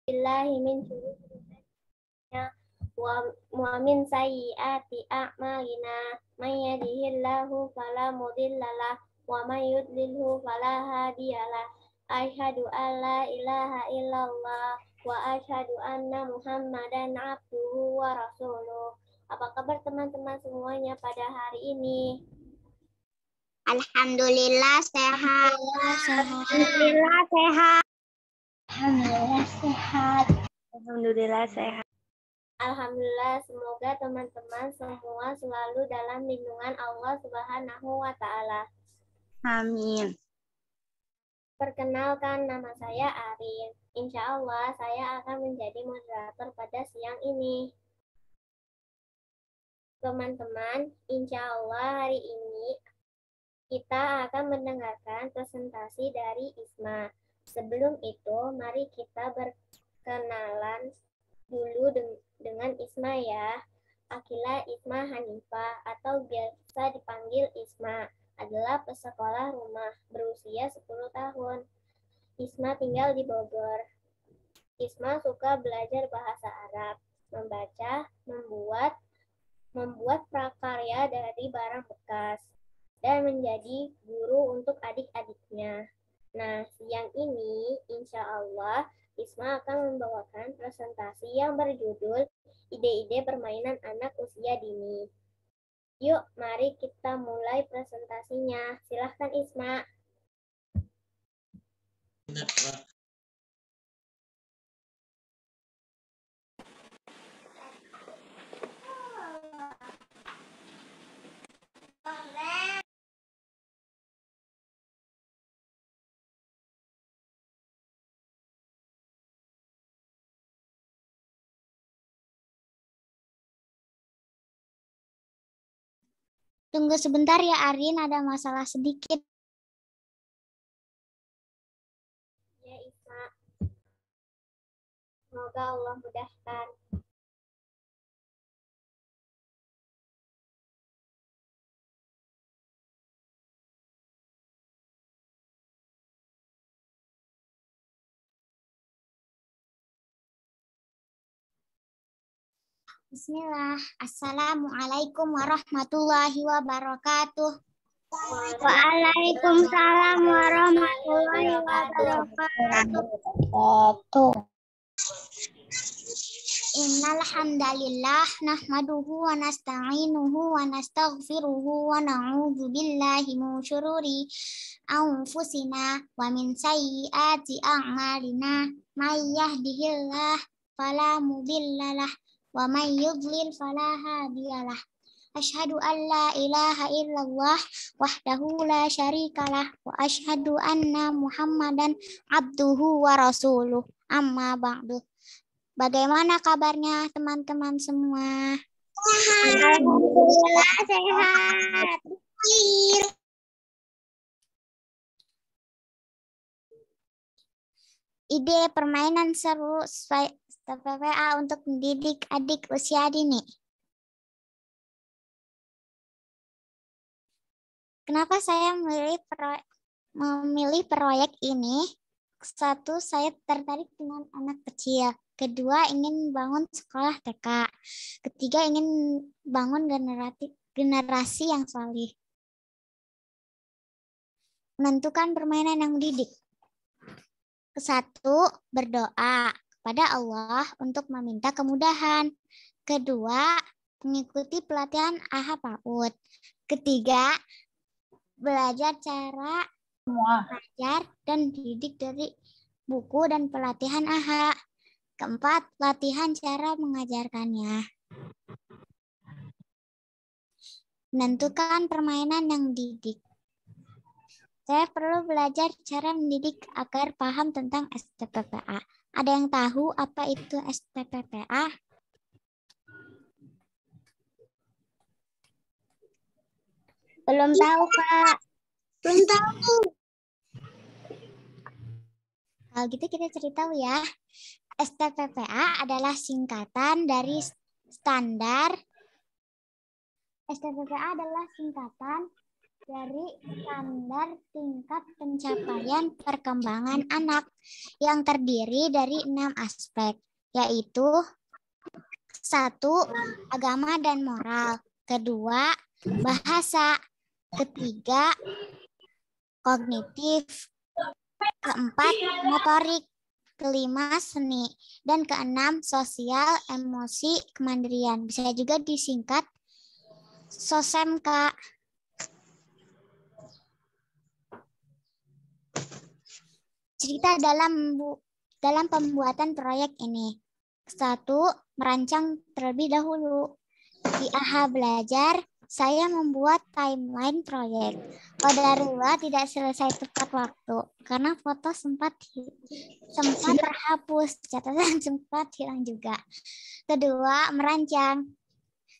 billahi min syururi wa min sayyiati a'malina may yahdihillahu fala mudhillalah wa may yudlilhu fala hadiyalah asyhadu an la ilaha illallah wa asyhadu anna muhammadan abduhu wa rasuluh. Apa kabar teman-teman semuanya pada hari ini? Alhamdulillah sehat. Alhamdulillah sehat. Alhamdulillah sehat. Alhamdulillah sehat. Alhamdulillah, semoga teman-teman semua selalu dalam lindungan Allah Subhanahu wa Ta'ala. Amin. Perkenalkan, nama saya Arin. Insya Allah saya akan menjadi moderator pada siang ini. Teman-teman, insya Allah hari ini kita akan mendengarkan presentasi dari Isma. Sebelum itu, mari kita berkenalan dulu dengan Isma ya. Akila Isma Hanifah atau biasa dipanggil Isma adalah pesekolah rumah berusia 10 tahun. Isma tinggal di Bogor. Isma suka belajar bahasa Arab, membaca, membuat prakarya dari barang bekas, dan menjadi guru untuk adik-adiknya. Nah, siang ini insya Allah Isma akan membawakan presentasi yang berjudul Ide-ide permainan anak usia dini. Yuk, mari kita mulai presentasinya. Silahkan Isma. Tunggu sebentar ya Arin, ada masalah sedikit. Ya Isma. Semoga Allah mudahkan. Bismillah. Assalamualaikum warahmatullahi wabarakatuh. Waalaikumsalam warahmatullahi wabarakatuh. Innal hamdalillah nahmaduhu wa nasta'inuhu wa nastaghfiruhu wa na'udzu billahi min syururi anfusina wa min sayyiati a'malina may yahdihillahu fala mudhillalah wa may yudlil fala hadiyalah. Asyhadu an la ilaha illallah wahdahu la syarikalah wa asyhadu anna Muhammadan abduhu wa rasuluh. Amma ba'du. Bagaimana kabarnya teman-teman semua? Alhamdulillah sehat. Ide permainan seru PPA untuk mendidik adik usia dini. Kenapa saya memilih proyek ini? Satu, saya tertarik dengan anak kecil. Kedua, ingin bangun sekolah TK. Ketiga, ingin bangun generasi yang saleh. Menentukan permainan yang mendidik. Satu, berdoa kepada Allah untuk meminta kemudahan. Kedua, mengikuti pelatihan AHA PAUD. Ketiga, belajar cara belajar dan didik dari buku dan pelatihan AHA. Keempat, latihan cara mengajarkannya. Menentukan permainan yang mendidik. Saya perlu belajar cara mendidik agar paham tentang STPPA. Ada yang tahu apa itu STPPA? Belum tahu, Kak. Belum tahu. Kalau gitu kita cerita ya. STPPA adalah singkatan dari standar. STPPA adalah singkatan dari standar tingkat pencapaian perkembangan anak yang terdiri dari 6 aspek, yaitu 1. Agama dan moral. 2. Bahasa. 3. Kognitif. 4. Motorik. 5. Seni. Dan 6. Sosial, emosi, kemandirian. Bisa juga disingkat SOSEMK. Cerita dalam pembuatan proyek ini. 1. Merancang terlebih dahulu. Di AHA Belajar, saya membuat timeline proyek. Qadarullah tidak selesai tepat waktu karena foto sempat terhapus, catatan sempat hilang juga. 2. Merancang.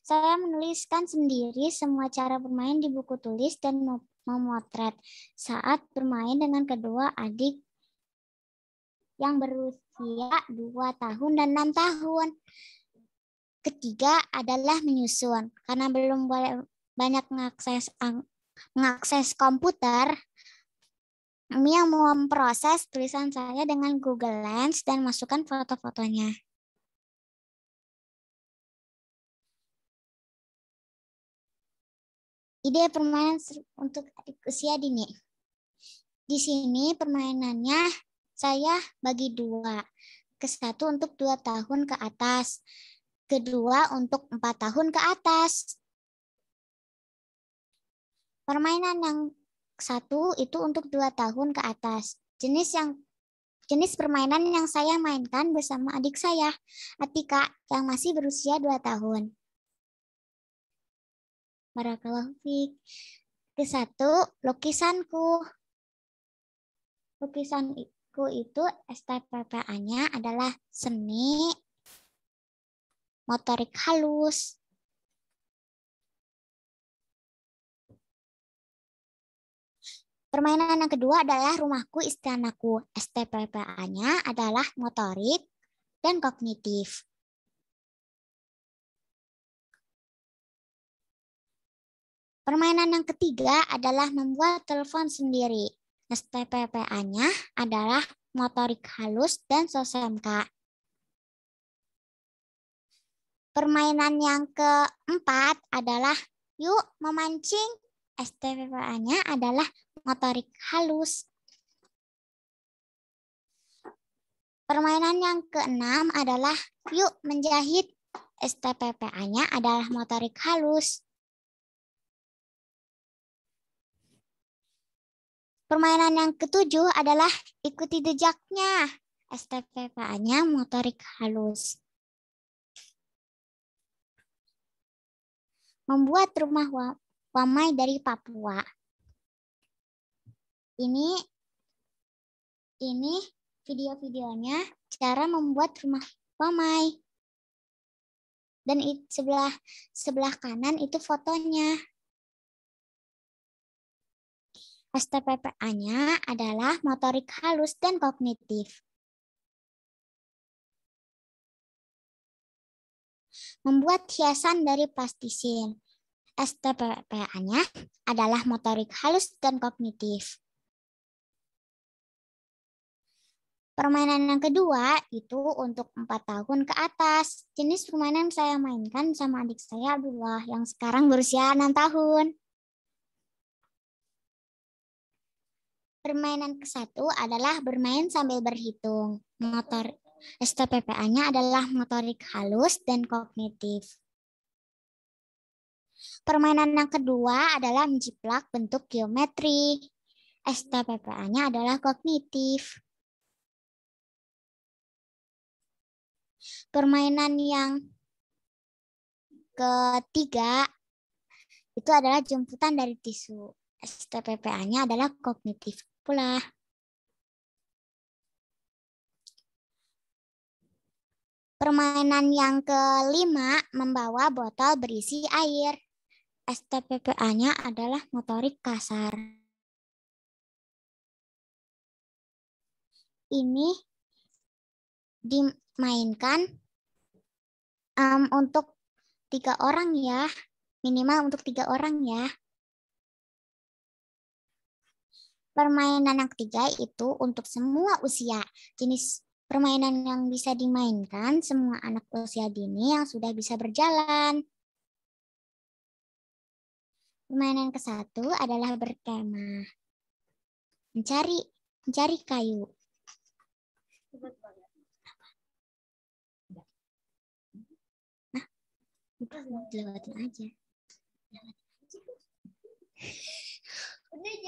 Saya menuliskan sendiri semua cara bermain di buku tulis dan memotret saat bermain dengan kedua adik yang berusia 2 tahun dan 6 tahun. 3 adalah menyusun. Karena belum banyak mengakses komputer, kami yang memproses tulisan saya dengan Google Lens dan masukkan foto-fotonya. Ide permainan untuk adik usia dini. Di sini permainannya saya bagi 2. Ke-1 untuk 2 tahun ke atas. Kedua untuk 4 tahun ke atas. Permainan yang 1 itu untuk 2 tahun ke atas. Jenis permainan yang saya mainkan bersama adik saya, Atika, yang masih berusia 2 tahun. Barakallahu fiik. Ke-1, lukisanku. Lukisanku itu STPPA-nya adalah seni, motorik halus. Permainan yang kedua adalah rumahku istanaku. STPPA-nya adalah motorik dan kognitif. Permainan yang ketiga adalah membuat telepon sendiri. STPPA-nya adalah motorik halus dan SOSEMK. Permainan yang keempat adalah yuk memancing. STPPA-nya adalah motorik halus. Permainan yang keenam adalah yuk menjahit. STPPA-nya adalah motorik halus. Permainan yang ketujuh adalah ikuti jejaknya. STPPA-nya motorik halus. Membuat rumah Wamai dari Papua. Ini video-videonya cara membuat rumah Wamai. Dan sebelah kanan itu fotonya. STPPA-nya adalah motorik halus dan kognitif. Membuat hiasan dari plastisin. STPPA-nya adalah motorik halus dan kognitif. Permainan yang kedua itu untuk 4 tahun ke atas. Jenis permainan saya mainkan sama adik saya Abdullah yang sekarang berusia 6 tahun. Permainan ke-1 adalah bermain sambil berhitung. STPPA-nya adalah motorik halus dan kognitif. Permainan yang kedua adalah menjiplak bentuk geometri. STPPA-nya adalah kognitif. Permainan yang ketiga itu adalah jemputan dari tisu. STPPA-nya adalah kognitif pula. Permainan yang kelima membawa botol berisi air. STPPA-nya adalah motorik kasar. Ini dimainkan untuk 3 orang ya, minimal untuk 3 orang ya. Permainan yang ketiga itu untuk semua usia. Jenis permainan yang bisa dimainkan semua anak usia dini yang sudah bisa berjalan. Permainan ke-1 adalah berkemah. Mencari kayu. Nah, dilewatin aja.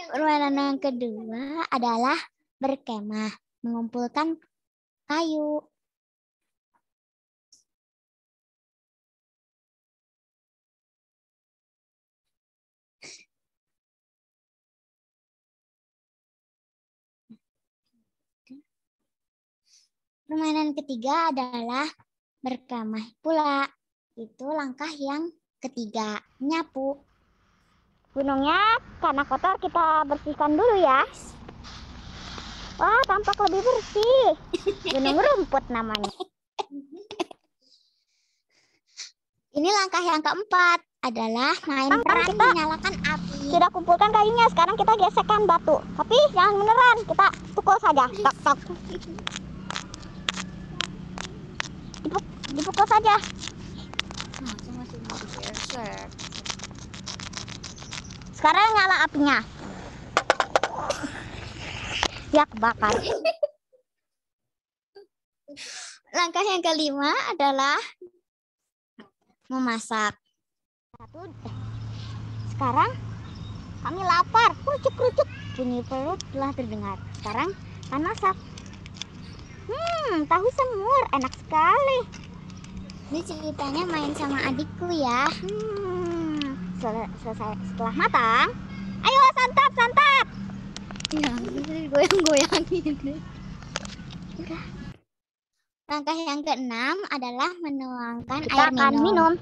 Permainan yang kedua adalah berkemah, mengumpulkan kayu. Permainan ketiga adalah berkemah pula. Itu langkah yang ketiga, menyapu. Gunungnya karena kotor kita bersihkan dulu ya. Wah, tampak lebih bersih. Gunung rumput namanya. Ini langkah yang keempat adalah main peran menyalakan api. Sudah kumpulkan kayunya, sekarang kita gesekkan batu. Tapi jangan beneran, kita pukul saja. Tok tok. Dipukul saja. Sekarang nyala apinya. Ya, kebakar. Langkah yang kelima adalah memasak. Sekarang kami lapar. Kerucuk-kerucuk. Bunyi perut telah terdengar. Sekarang akan masak. Tahu semur. Enak sekali. Ini ceritanya main sama adikku ya. Setelah matang, ayo santap. Ya, goyang-goyangin. Langkah yang keenam adalah menuangkan Kita air akan minum.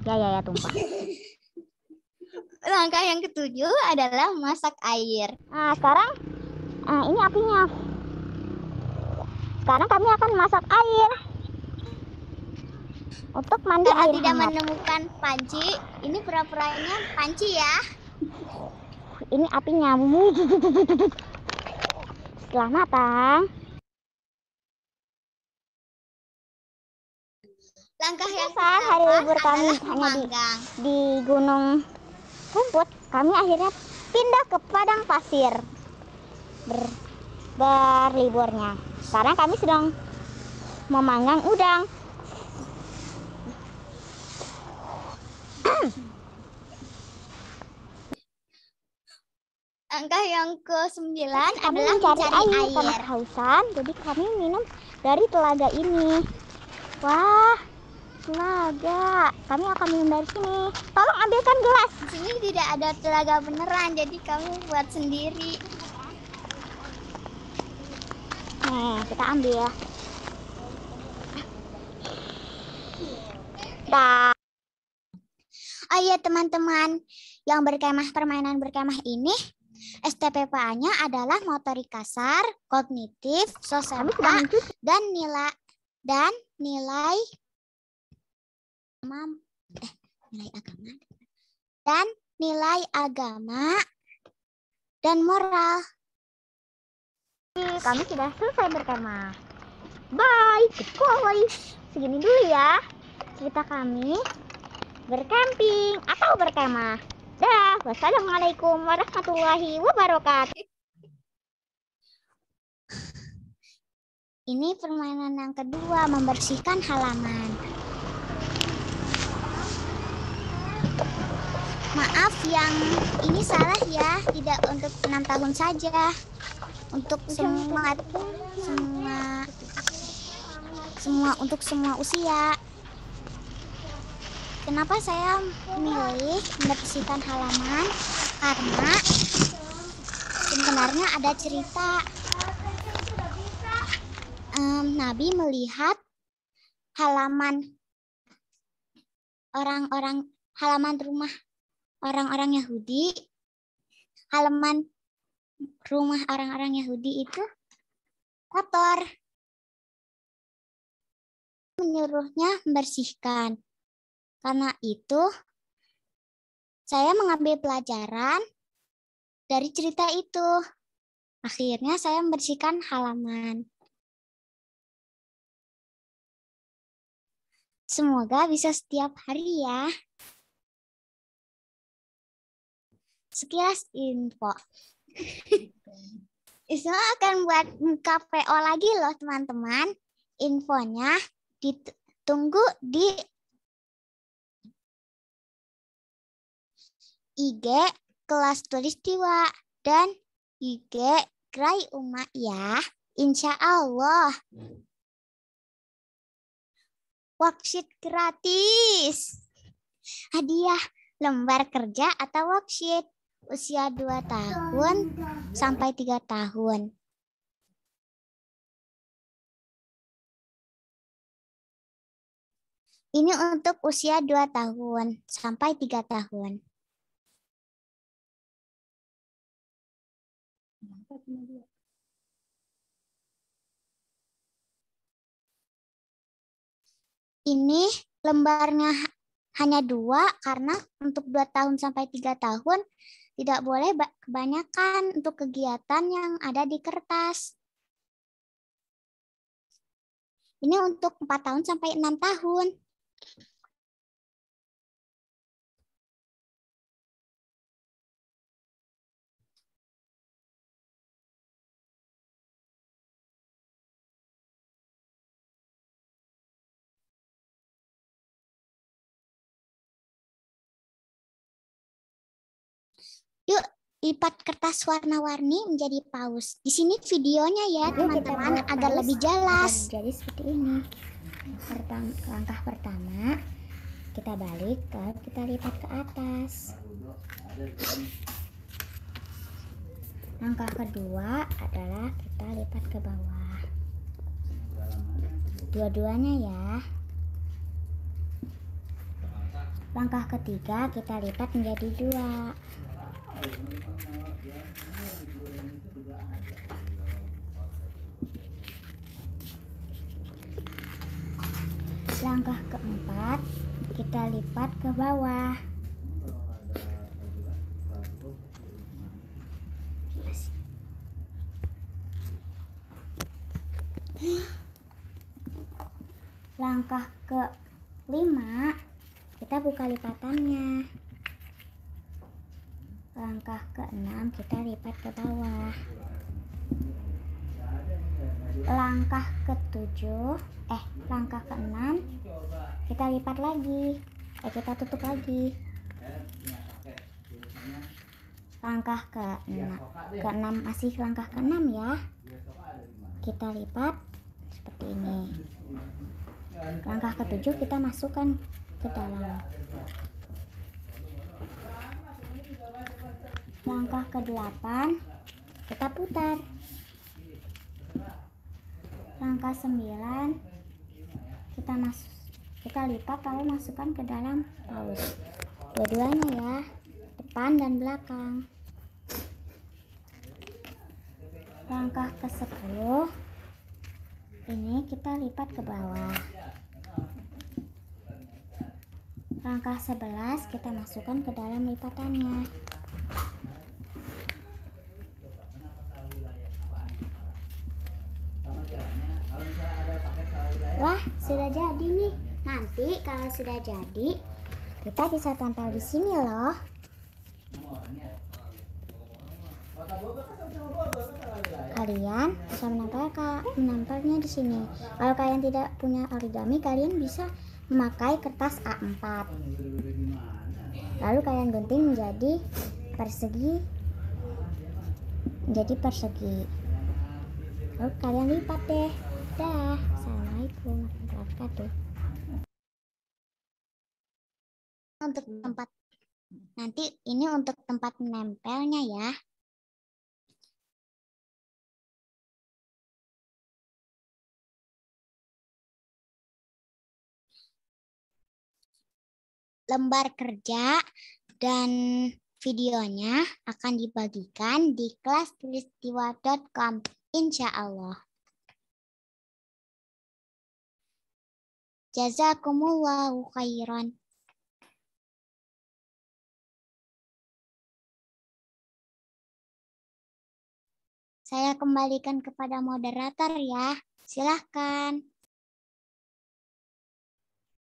Ya, tumpah. Langkah yang ketujuh adalah masak air. Nah, sekarang ini apinya. Sekarang kami akan masak air. Untuk mandi Karena air tidak hangat. menemukan panci, ini pura-puranya panci ya. Ini apinya. Setelah matang, Langkah yang saat hari libur kami adalah hanya memanggang. di gunung rumput, kami akhirnya pindah ke padang pasir berliburnya. Sekarang kami sedang memanggang udang. Langkah yang ke-9 Kami adalah mencari air karena air. kehausan, jadi kami minum dari telaga ini. Wah, telaga. Kami akan minum dari sini. Tolong ambilkan gelas. Di sini tidak ada telaga beneran, jadi kami buat sendiri. Nih, kita ambil. Dah. Oh iya teman-teman, yang berkemah permainan berkemah ini STPPA-nya adalah motorik kasar, kognitif, sosial, dan nilai agama dan moral. Kami sudah selesai berkemah. Bye, goodbye. Segini dulu ya cerita kami bercamping atau berkemah. Dah, wassalamualaikum warahmatullahi wabarakatuh. Ini permainan yang kedua, membersihkan halaman. Maaf yang ini salah ya, tidak untuk 6 tahun saja. Untuk untuk semua usia. Kenapa saya memilih membersihkan halaman? Karena sebenarnya ada cerita. Nabi melihat halaman rumah orang-orang Yahudi, halaman rumah orang-orang Yahudi itu kotor. Menyuruhnya membersihkan. Karena itu Saya mengambil pelajaran dari cerita itu. Akhirnya saya membersihkan halaman. Semoga bisa setiap hari ya. Sekilas info. Isma akan buat KPO lagi loh teman-teman. Infonya ditunggu di IG kelas tulistiwa dan IG Gray Uma ya. Insya Allah. Worksheet gratis. Hadiah lembar kerja atau worksheet. Usia 2 tahun sampai 3 tahun. Ini untuk usia 2 tahun sampai 3 tahun. Ini lembarnya hanya 2 karena untuk 2 tahun sampai 3 tahun tidak boleh kebanyakan untuk kegiatan yang ada di kertas. Ini untuk 4 tahun sampai 6 tahun. Yuk, lipat kertas warna-warni menjadi paus. Di sini videonya ya, teman-teman, agar lebih jelas. Jadi seperti ini. Langkah pertama, kita balik, lalu kita lipat ke atas. Langkah kedua adalah kita lipat ke bawah. Dua-duanya ya. Langkah ketiga, kita lipat menjadi 2. Langkah keempat, kita lipat ke bawah. Langkah ke-5, kita buka lipatannya. Langkah ke-6, kita lipat ke bawah. Langkah ke-7, langkah ke-6, kita lipat lagi. Kita tutup lagi. Langkah ke-6, masih langkah ke-6 ya. Kita lipat seperti ini. Langkah ke-7 kita masukkan ke dalam. Langkah ke-8 kita putar. Langkah 9 kita lipat lalu masukkan ke dalam paus. Dua-duanya ya, depan dan belakang. Langkah ke-10 ini kita lipat ke bawah. Langkah 11 kita masukkan ke dalam lipatannya. Wah, sudah jadi nih. Nanti kalau sudah jadi, kita bisa tempel di sini loh. Kalian bisa menempelnya di sini. Kalau kalian tidak punya origami, kalian bisa memakai kertas A4. Lalu kalian gunting menjadi persegi. Lalu kalian lipat deh. Dah. Assalamualaikum warahmatullahi wabarakatuh. Untuk tempat nanti ini untuk tempat menempelnya ya. Lembar kerja dan videonya akan dibagikan di kelas-tulistiwa.com, insya Allah. Jazakumullahu khairan. Saya kembalikan kepada moderator ya. Silahkan.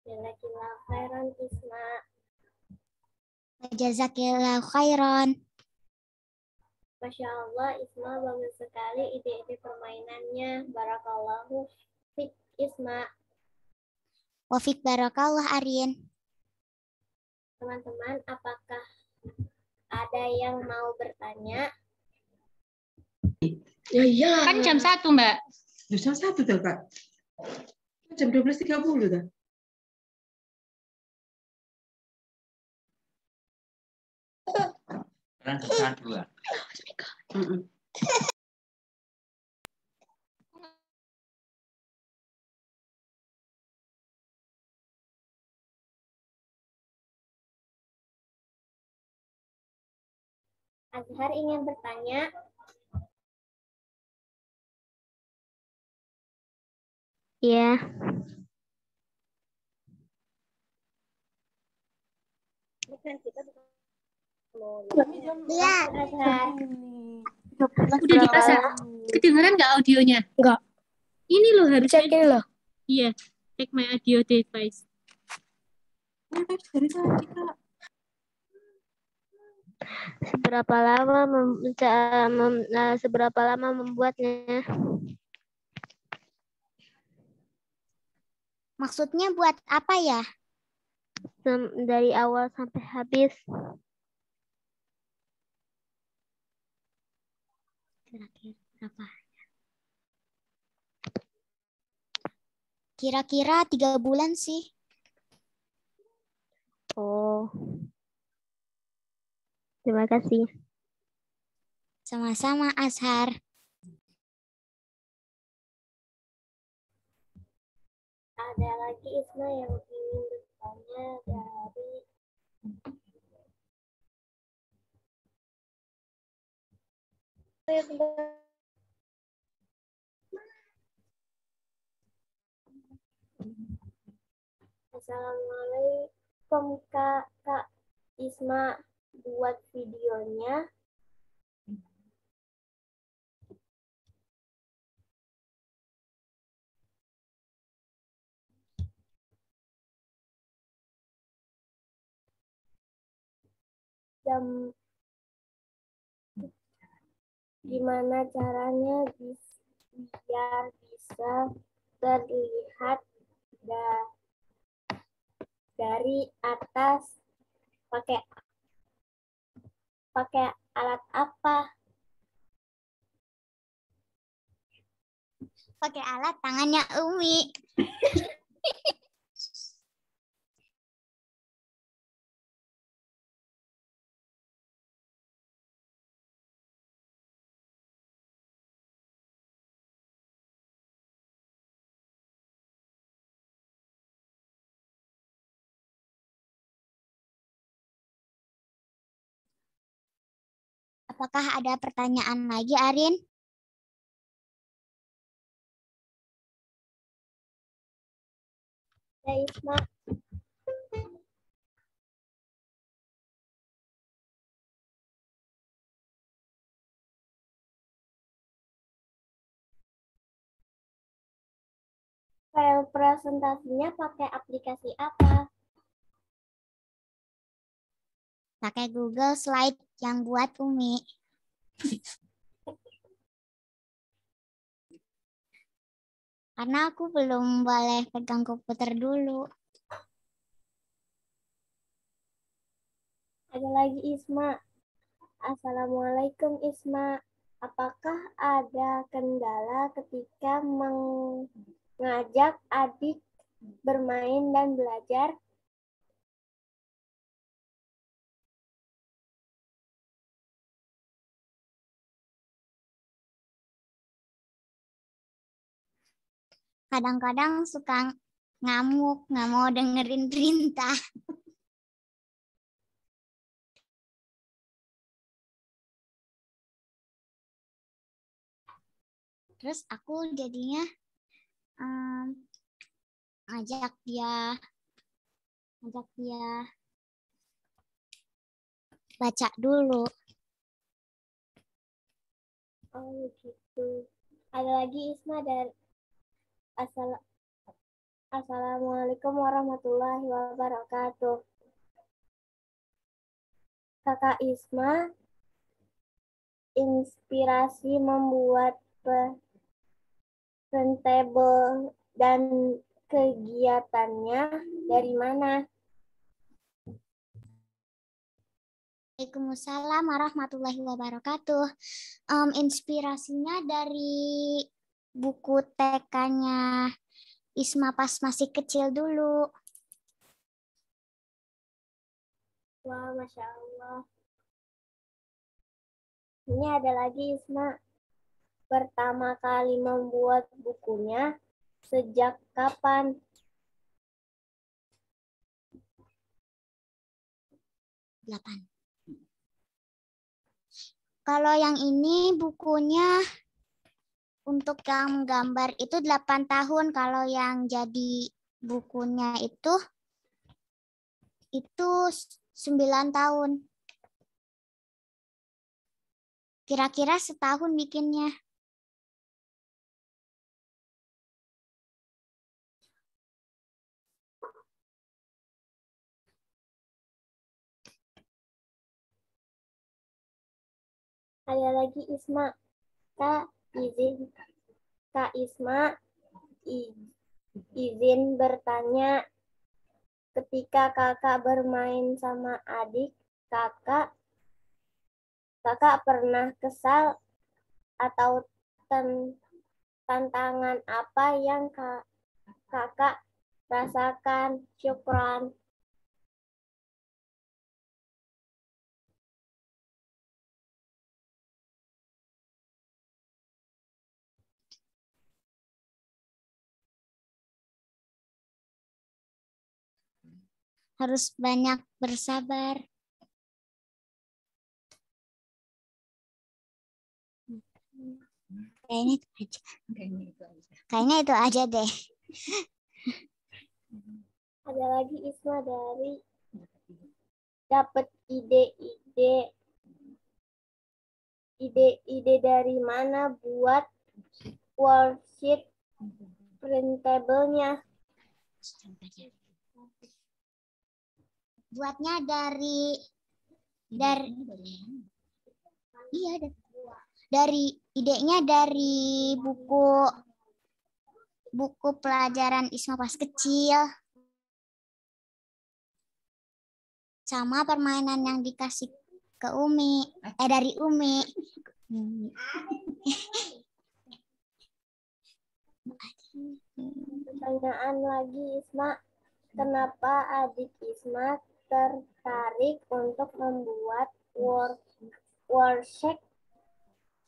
Jazakallahu khairan Isma. Jazakillahu khairan. Masya Allah, Isma bagus sekali ide-ide permainannya. Barakallahu fik Isma. Wafik barakallah Arin. Teman-teman, apakah ada yang mau bertanya? Ya, iya. Kan jam 1, Mbak. Jam 1 tuh, Kak. Jam 12.30 tuh. Sekarang jam 2. Azhar ingin bertanya. Iya. Bukan kita Iya. Azhar. Udah dipasang. Kedengeran nggak audionya? Nggak. Ini loh harusnya. Cek ini loh. Iya. Check my audio device. Dari tadi, Kak. Seberapa lama membuatnya? Maksudnya buat apa ya? Dari awal sampai habis. Kira-kira berapa? Kira-kira 3 bulan sih. Oh. Terima kasih. Sama-sama Azhar. Ada lagi Isma yang ingin bertanya dari Assalamualaikum Kak Isma, buat videonya. Gimana caranya biar bisa terlihat dari atas, pakai alat apa? Pakai alat tangannya Umi. Apakah ada pertanyaan lagi, Arin? Ya Isma. File presentasinya pakai aplikasi apa? Pakai Google Slide yang buat Umi. Karena aku belum boleh pegang komputer dulu. Ada lagi Isma. Assalamualaikum Isma. Apakah ada kendala ketika mengajak adik bermain dan belajar? Kadang-kadang suka ngamuk, nggak mau dengerin perintah. Terus aku jadinya ngajak dia baca dulu. Oh gitu. Ada lagi Isma dari Assalamualaikum warahmatullahi wabarakatuh. Kakak Isma inspirasi membuat presentable dan kegiatannya dari mana? Waalaikumsalam warahmatullahi wabarakatuh. Inspirasinya dari buku TK-nya Isma pas masih kecil dulu. Wah, Masya Allah. Ini ada lagi Isma. Pertama kali membuat bukunya sejak kapan? Delapan. Kalau yang ini bukunya untuk yang gambar itu 8 tahun. Kalau yang jadi bukunya itu 9 tahun. Kira-kira setahun bikinnya. Ada lagi Isma. Kak Isma izin bertanya, ketika kakak bermain sama adik kakak pernah kesal atau tantangan apa yang kakak rasakan? Syukran. Harus banyak bersabar. Kayaknya itu aja. Kayaknya itu aja deh. Ada lagi Isma dari dapat ide dari mana buat worksheet printable-nya? Buatnya idenya dari buku pelajaran Isma pas kecil. Sama permainan yang dikasih ke dari Umi. Pertanyaan lagi Isma, kenapa adik Isma tertarik untuk membuat worksheet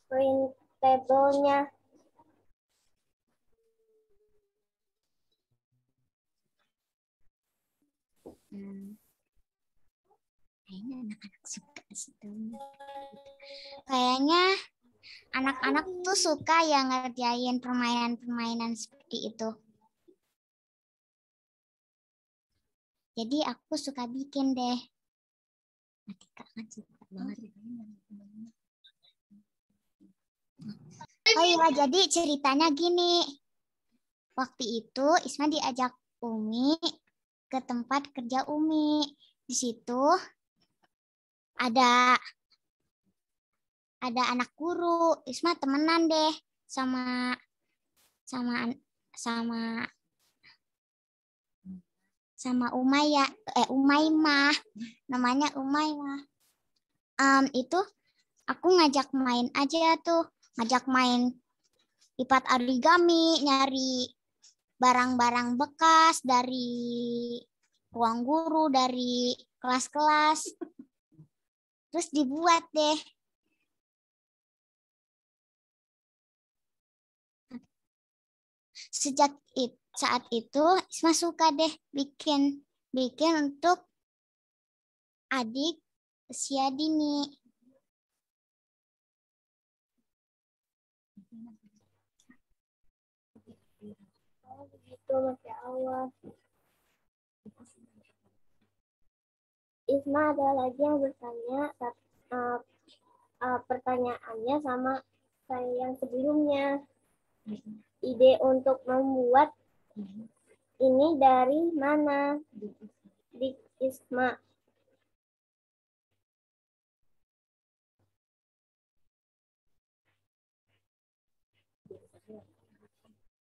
printable-nya? Kayaknya anak-anak suka sih. Kayaknya anak-anak tuh suka ya ngerjain permainan-permainan seperti itu. Jadi aku suka bikin deh. Atika kan suka banget. Oh iya, jadi ceritanya gini. Waktu itu Isma diajak Umi ke tempat kerja Umi. Di situ ada anak guru. Isma temenan deh sama Umaymah. Namanya Umaymah. Itu aku ngajak main aja tuh. Ngajak main lipat origami, nyari barang-barang bekas dari ruang guru, dari kelas-kelas. Terus dibuat deh. Saat itu Isma suka deh bikin untuk adik usia dini. Oh, begitu, Masya Allah. Isma ada lagi yang bertanya, pertanyaannya sama saya yang sebelumnya. Ide untuk membuat ini dari mana? Dik Isma.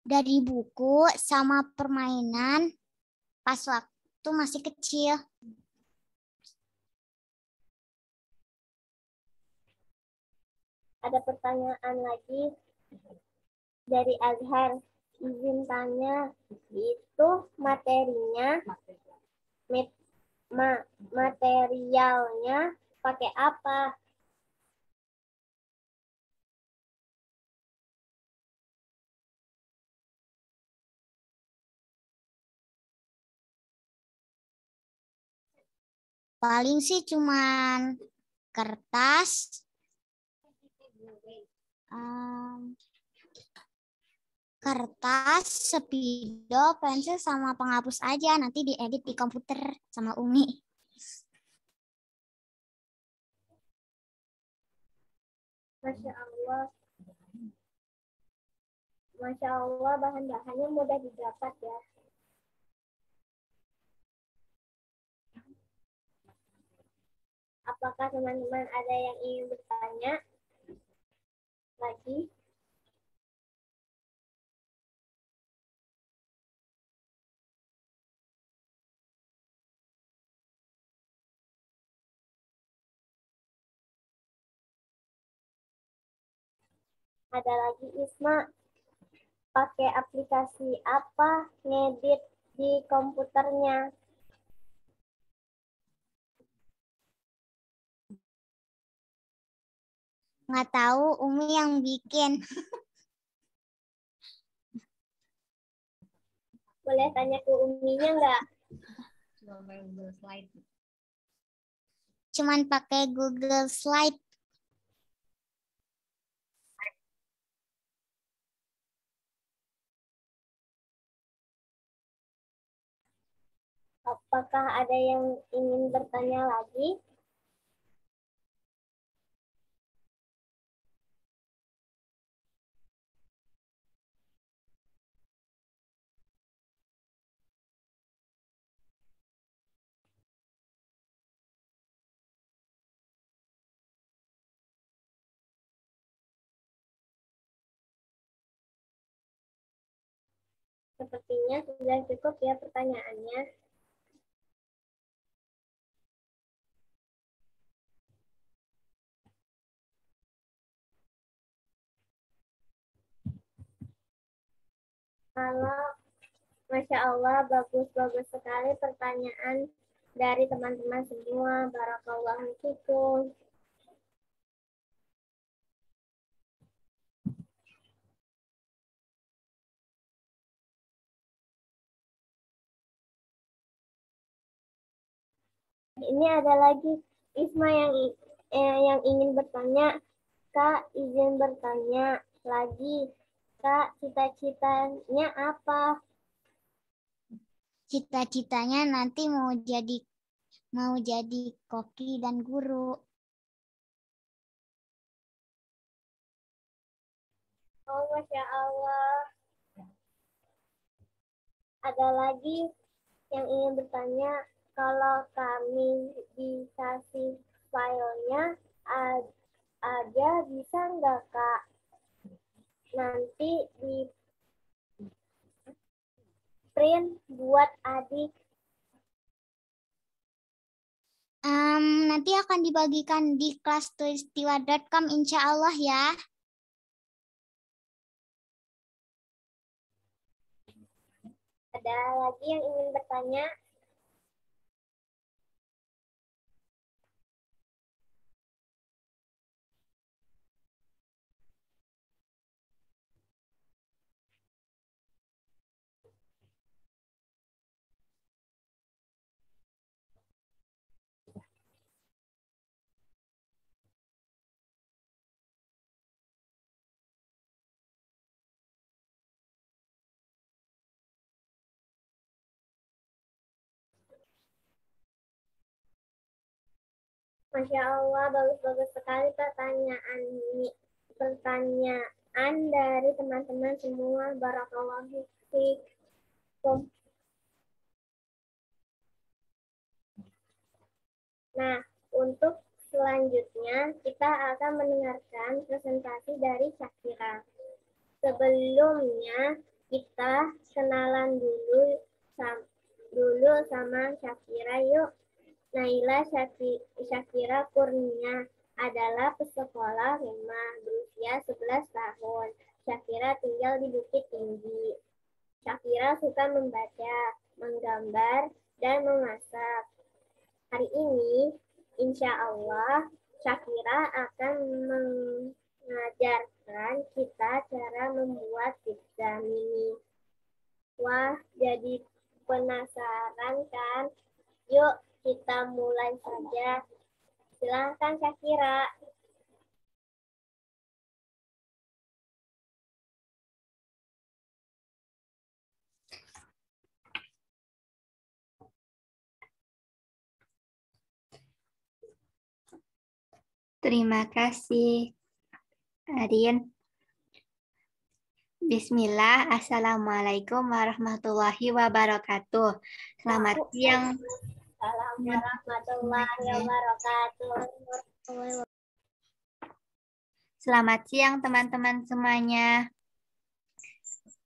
Dari buku sama permainan pas waktu masih kecil. Ada pertanyaan lagi dari Azhar. Izin tanya, itu materinya, materialnya pakai apa? Paling sih cuman kertas, kertas, spidol, pensil, sama penghapus aja. Nanti diedit di komputer sama Umi. Masya Allah. Masya Allah, bahan-bahannya mudah didapat ya. Apakah teman-teman ada yang ingin bertanya lagi? Ada lagi Isma, pakai aplikasi apa ngedit di komputernya? Nggak tahu, Umi yang bikin. Boleh tanya ke Uminya nggak? Cuman pakai Google Slide. Apakah ada yang ingin bertanya lagi? Sepertinya sudah cukup ya pertanyaannya. Kalau Masya Allah, bagus-bagus sekali pertanyaan dari teman-teman semua. Barakallahu fikum. Ini ada lagi Isma yang ingin bertanya. Kak, izin bertanya lagi. Kak, cita-citanya apa? Cita-citanya nanti mau jadi koki dan guru. Oh, Masya Allah. Ada lagi yang ingin bertanya, kalau kami dikasih filenya ada bisa nggak Kak? Nanti di print buat adik. Nanti akan dibagikan di kelas.tulistiwa.com insya Allah ya. Ada lagi yang ingin bertanya? Masya Allah, bagus-bagus sekali pertanyaan pertanyaan dari teman-teman semua. Barakallahu fiikum. Nah, untuk selanjutnya kita akan mendengarkan presentasi dari Syakira. Sebelumnya kita kenalan dulu sama Syakira yuk. Naila Syakira Kurnia adalah pesekolah rumah berusia 11 tahun. Syakira tinggal di Bukit Tinggi. Syakira suka membaca, menggambar, dan memasak. Hari ini, insya Allah, Syakira akan mengajarkan kita cara membuat pizza mini. Wah, jadi penasaran kan? Yuk, kita mulai saja. Silahkan Syakira. Terima kasih, Arin. Bismillah, Assalamualaikum warahmatullahi wabarakatuh. Selamat siang. Assalamualaikum warahmatullahi wabarakatuh. Selamat siang teman-teman semuanya.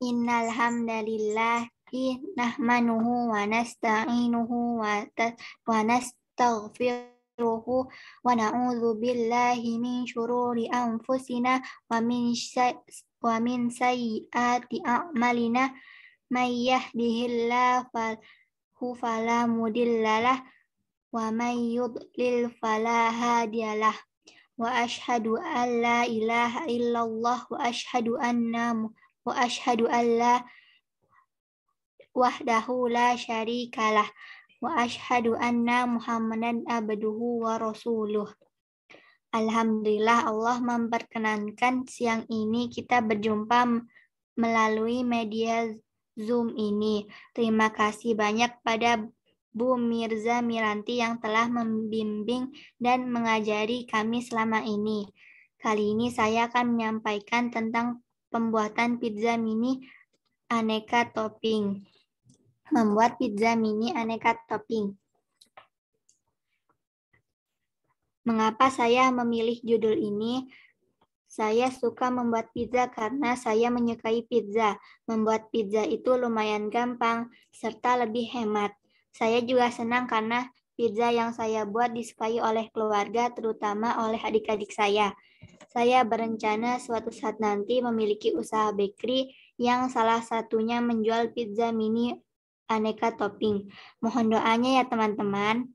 Innal hamdalillahi nahmanuhu wa nasta'inuhu wa nastaghfiruhu wa na'udzu billahi min syururi anfusina wa min sayyiati a'malina may yahdihillahu fala mudhillalah wa may yudlil fala hadiyalah. Wa ashhadu an la ilaha illallah wa ashhadu an la wahdahu la syarikalah wa ashhadu anna Muhammadan abduhu wa rasuluh. Alhamdulillah Allah memperkenankan siang ini kita berjumpa melalui media Zoom ini. Terima kasih banyak pada Bu Mirza Miranti yang telah membimbing dan mengajari kami selama ini. Kali ini saya akan menyampaikan tentang pembuatan pizza mini aneka topping. Membuat pizza mini aneka topping. Mengapa saya memilih judul ini? Saya suka membuat pizza karena saya menyukai pizza. Membuat pizza itu lumayan gampang serta lebih hemat. Saya juga senang karena pizza yang saya buat disukai oleh keluarga, terutama oleh adik-adik saya. Saya berencana suatu saat nanti memiliki usaha bakery yang salah satunya menjual pizza mini aneka topping. Mohon doanya ya teman-teman.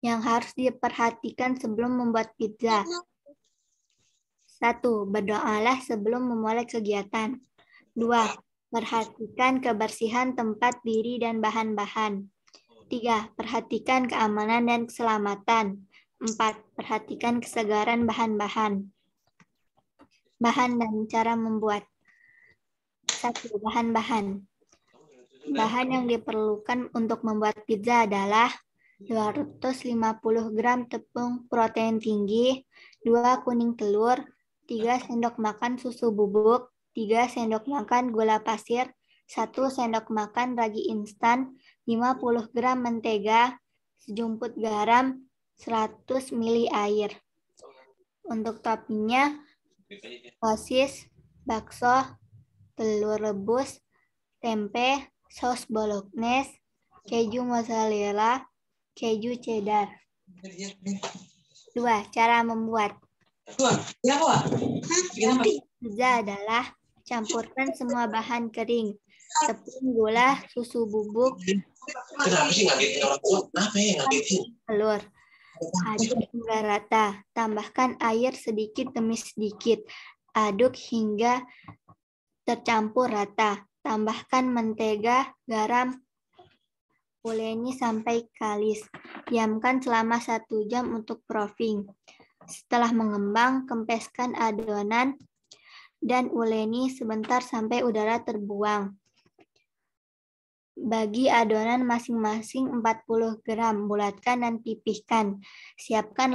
Yang harus diperhatikan sebelum membuat pizza. 1. Berdoalah sebelum memulai kegiatan. 2. Perhatikan kebersihan tempat diri dan bahan-bahan. 3. Perhatikan keamanan dan keselamatan. 4. Perhatikan kesegaran bahan-bahan. Bahan dan cara membuat. 1. Bahan-bahan. Bahan yang diperlukan untuk membuat pizza adalah 250 gram tepung protein tinggi, 2 kuning telur, 3 sendok makan susu bubuk, 3 sendok makan gula pasir, 1 sendok makan ragi instan, 50 gram mentega, sejumput garam, 100 ml air. Untuk toppingnya, sosis, bakso, telur rebus, tempe, saus bolognese, keju mozzarella, keju cheddar. 2. Cara membuat. Pizza adalah campurkan semua bahan kering, tepung, gula, susu bubuk, telur. Aduk hingga rata. Tambahkan air sedikit demi sedikit. Aduk hingga tercampur rata. Tambahkan mentega, garam, uleni sampai kalis. Diamkan selama 1 jam untuk proofing. Setelah mengembang, kempeskan adonan dan uleni sebentar sampai udara terbuang. Bagi adonan masing-masing 40 gram, bulatkan dan pipihkan. Siapkan